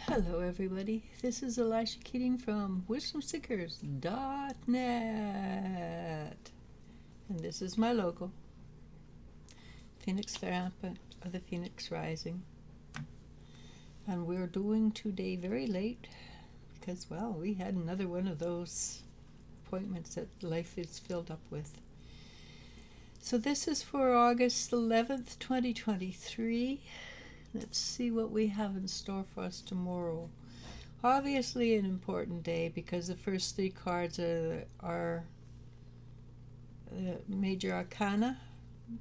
Hello, everybody. This is Elisha Keating from WisdomSeekers.net. And this is my logo, Phoenix Rampant of the Phoenix Rising. And we're doing today very late because, well, we had another one of those appointments that life is filled up with. So this is for August 11th, 2023. Let's see what we have in store for us tomorrow. Obviously an important day because the first three cards are Major Arcana.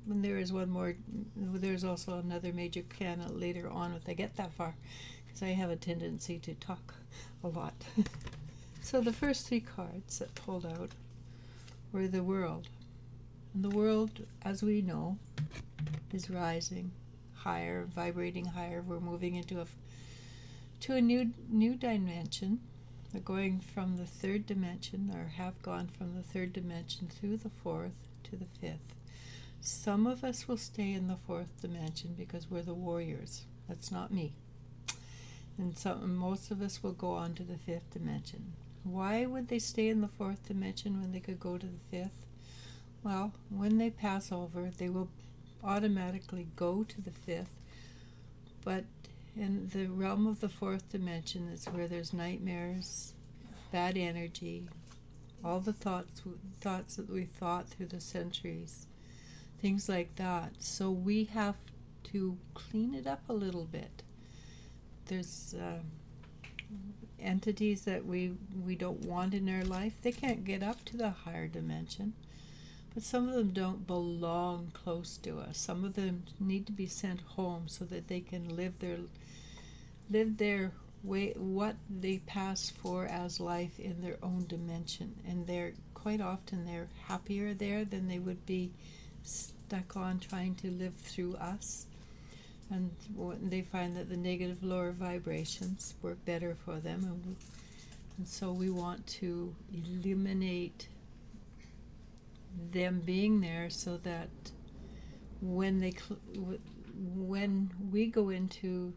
And there is one more, there's also another Major Arcana later on if I get that far, because I have a tendency to talk a lot. So the first three cards that pulled out were the World. And the World, as we know, is rising higher, vibrating higher. We're moving into a new dimension. We're going from the third dimension, or have gone from the third dimension through the fourth to the fifth. Some of us will stay in the fourth dimension because we're the warriors. That's not me. And most of us will go on to the fifth dimension. Why would they stay in the fourth dimension when they could go to the fifth? Well, when they pass over, they will automatically go to the fifth, but in the realm of the fourth dimension is where there's nightmares, bad energy, all the thoughts that we thought through the centuries, things like that. So we have to clean it up a little bit. There's entities that we don't want in our life. They can't get up to the higher dimension. But some of them don't belong close to us. Some of them need to be sent home so that they can live their way, what they pass for as life in their own dimension. And quite often they're happier there than they would be stuck on trying to live through us. And they find that the negative lower vibrations work better for them. And so we want to eliminate them being there so that when we go into,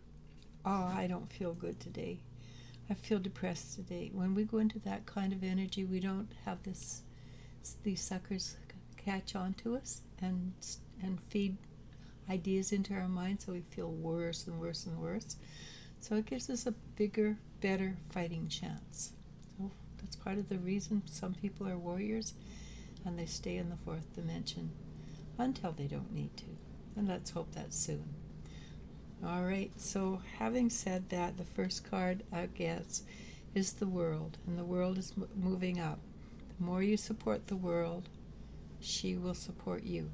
I don't feel good today, I feel depressed today, when we go into that kind of energy, we don't have these suckers catch on to us and feed ideas into our mind, so we feel worse and worse and worse. So it gives us a bigger, better fighting chance. So that's part of the reason some people are warriors, and they stay in the fourth dimension until they don't need to. And let's hope that's soon. All right, so having said that, the first card I guess is the World, and the World is moving up. The more you support the World, she will support you.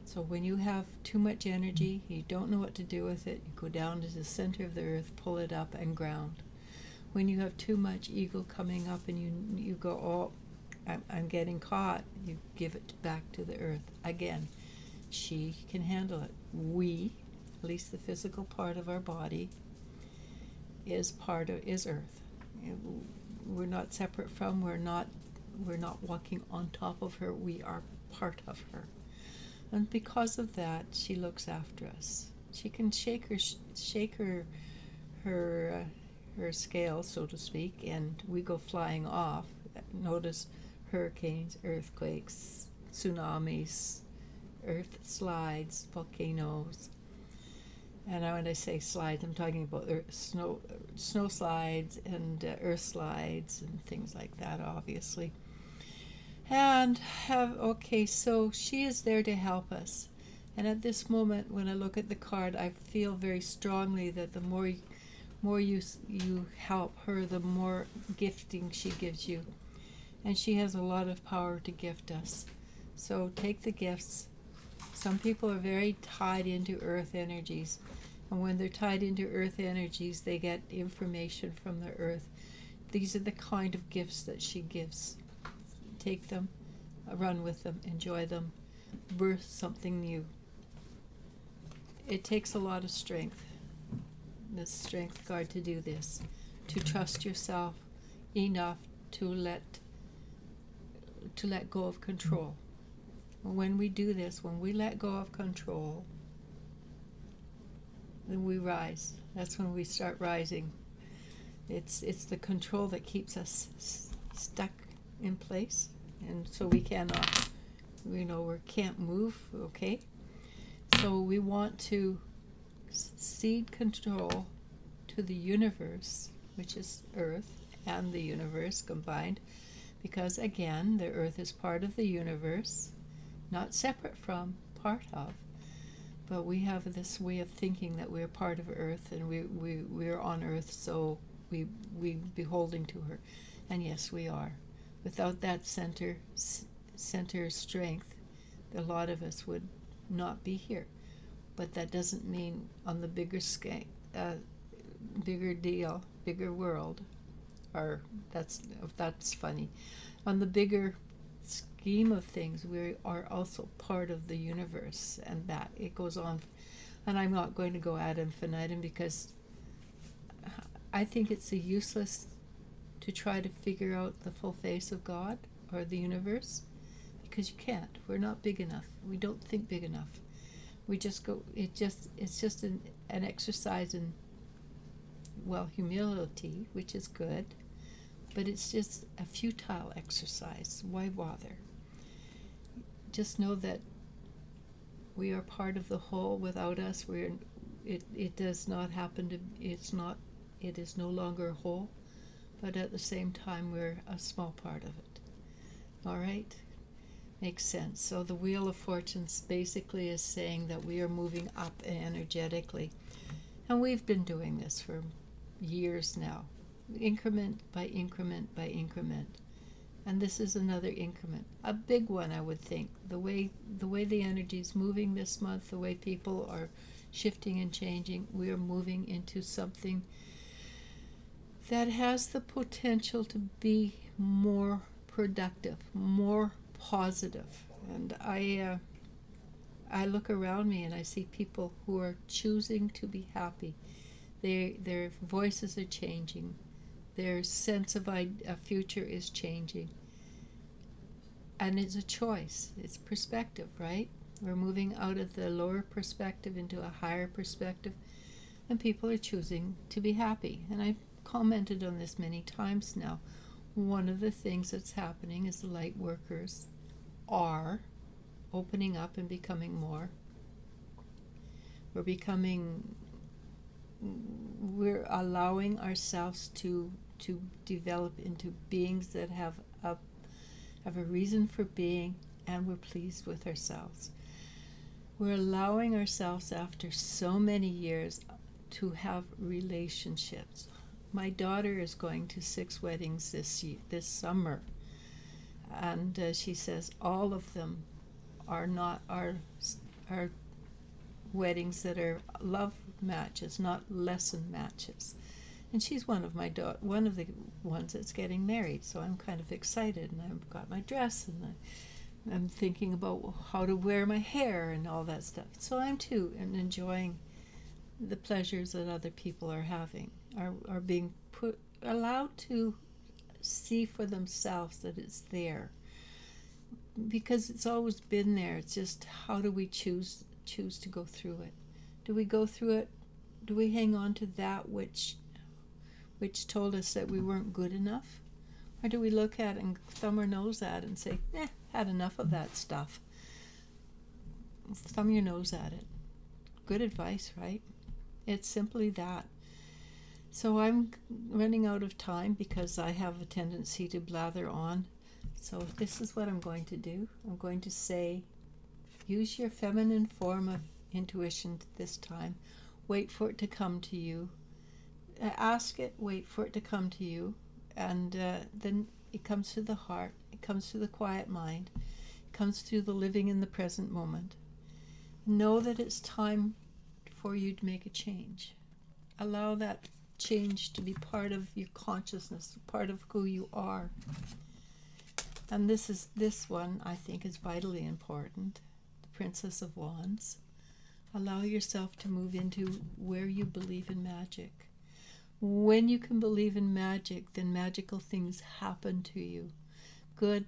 So when you have too much energy, you don't know what to do with it, you go down to the center of the earth, pull it up, and ground. When you have too much ego coming up and you go, oh, I'm getting caught, you give it back to the earth. Again, she can handle it. We, at least the physical part of our body, is earth. We're not separate from, we're not walking on top of her, we are part of her. And because of that, she looks after us. She can shake her scale, so to speak, and we go flying off. Notice hurricanes, earthquakes, tsunamis, earth slides, volcanoes. And when I say slides, I'm talking about snow slides and earth slides and things like that, obviously. And so she is there to help us. And at this moment, when I look at the card, I feel very strongly that the more you help her, the more gifting she gives you. And she has a lot of power to gift us. So take the gifts. Some people are very tied into earth energies. And when they're tied into earth energies, they get information from the earth. These are the kind of gifts that she gives. Take them, run with them, enjoy them, birth something new. It takes a lot of strength, this strength card, to do this, to trust yourself enough to let go of control. When we do this, when we let go of control, then we rise. That's when we start rising. It's the control that keeps us stuck in place, and so we cannot, we can't move. Okay, so we want to cede control to the universe, which is Earth and the universe combined, because again, the Earth is part of the universe, not separate from, part of. But we have this way of thinking that we're part of Earth, and we're on Earth, so we beholding to her. And yes, we are. Without that center strength, a lot of us would not be here. But that doesn't mean on the bigger scale, bigger deal, bigger world, or that's funny. On the bigger scheme of things, we are also part of the universe, and that it goes on. And I'm not going to go ad infinitum, because I think it's useless to try to figure out the full face of God or the universe, because you can't. We're not big enough. We don't think big enough. We just go. It's just an exercise in, well, humility, which is good, but it's just a futile exercise. Why bother? Just know that we are part of the whole. Without us, it does not happen to. It is no longer a whole, but at the same time, we're a small part of it. All right. Makes sense. So the Wheel of Fortunes basically is saying that we are moving up energetically. And we've been doing this for years now, increment by increment by increment. And this is another increment, a big one, I would think. The way the energy is moving this month, the way people are shifting and changing, we are moving into something that has the potential to be more productive, more positive. And I look around me and I see people who are choosing to be happy. Their voices are changing. Their sense of a future is changing. And it's a choice. It's perspective, right? We're moving out of the lower perspective into a higher perspective. And people are choosing to be happy. And I've commented on this many times now. One of the things that's happening is the light workers are opening up and becoming more. We're allowing ourselves to develop into beings that have a reason for being, and we're pleased with ourselves. We're allowing ourselves, after so many years, to have relationships. My daughter is going to 6 weddings this summer, and she says all of them are not our weddings that are love matches, not lesson matches. And she's one of the ones that's getting married, so I'm kind of excited, and I've got my dress, and I'm thinking about how to wear my hair and all that stuff. So I'm too, and enjoying the pleasures that other people are having, are being allowed to see for themselves that it's there, because it's always been there. It's just, how do we choose to go through it? Do we go through it? Do we hang on to that which told us that we weren't good enough? Or do we look at it and thumb our nose at it and say, had enough of that stuff? Thumb your nose at it. Good advice, right? It's simply that. So I'm running out of time because I have a tendency to blather on. So this is what I'm going to do. I'm going to say, use your feminine form of intuition this time. Wait for it to come to you. Ask it, wait for it to come to you. And then it comes to the heart. It comes to the quiet mind. It comes to the living in the present moment. Know that it's time for you to make a change. Allow that change to be part of your consciousness, part of who you are. And this one, I think, is vitally important. The Princess of Wands. Allow yourself to move into where you believe in magic. When you can believe in magic, then magical things happen to you. Good,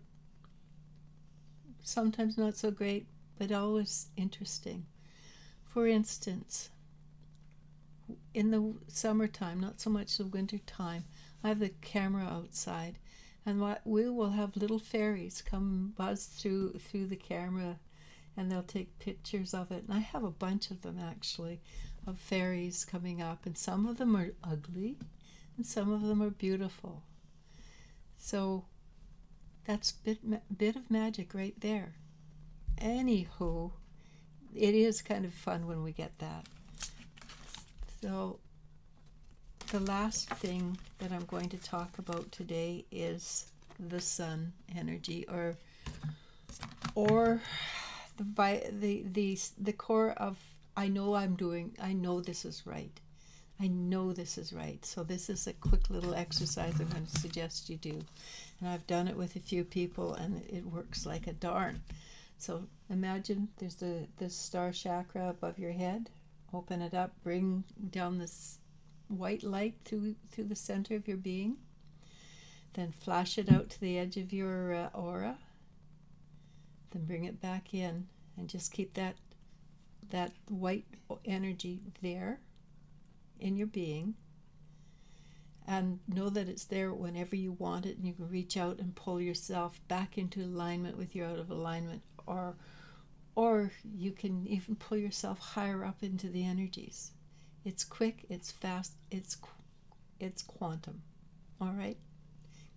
sometimes not so great, but always interesting. For instance, in the summertime, not so much the winter time, I have the camera outside, and we will have little fairies come buzz through the camera, and they'll take pictures of it. And I have a bunch of them actually, of fairies coming up, and some of them are ugly, and some of them are beautiful. So that's bit of magic right there. Anywho, it is kind of fun when we get that. So the last thing that I'm going to talk about today is the sun energy, or the core of I know this is right. I know this is right. So this is a quick little exercise I'm going to suggest you do. And I've done it with a few people, and it works like a darn. So imagine there's the star chakra above your head. Open it up, bring down this white light through the center of your being. Then flash it out to the edge of your aura. Then bring it back in, and just keep that white energy there in your being, and know that it's there whenever you want it, and you can reach out and pull yourself back into alignment with your out of alignment, or you can even pull yourself higher up into the energies. It's quick, it's fast, it's quantum. All right,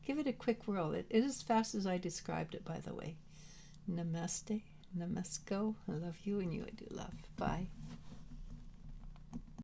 give it a quick whirl. It is as fast as I described it, by the way. Namaste, namasko. I love you, and you I do love. Bye.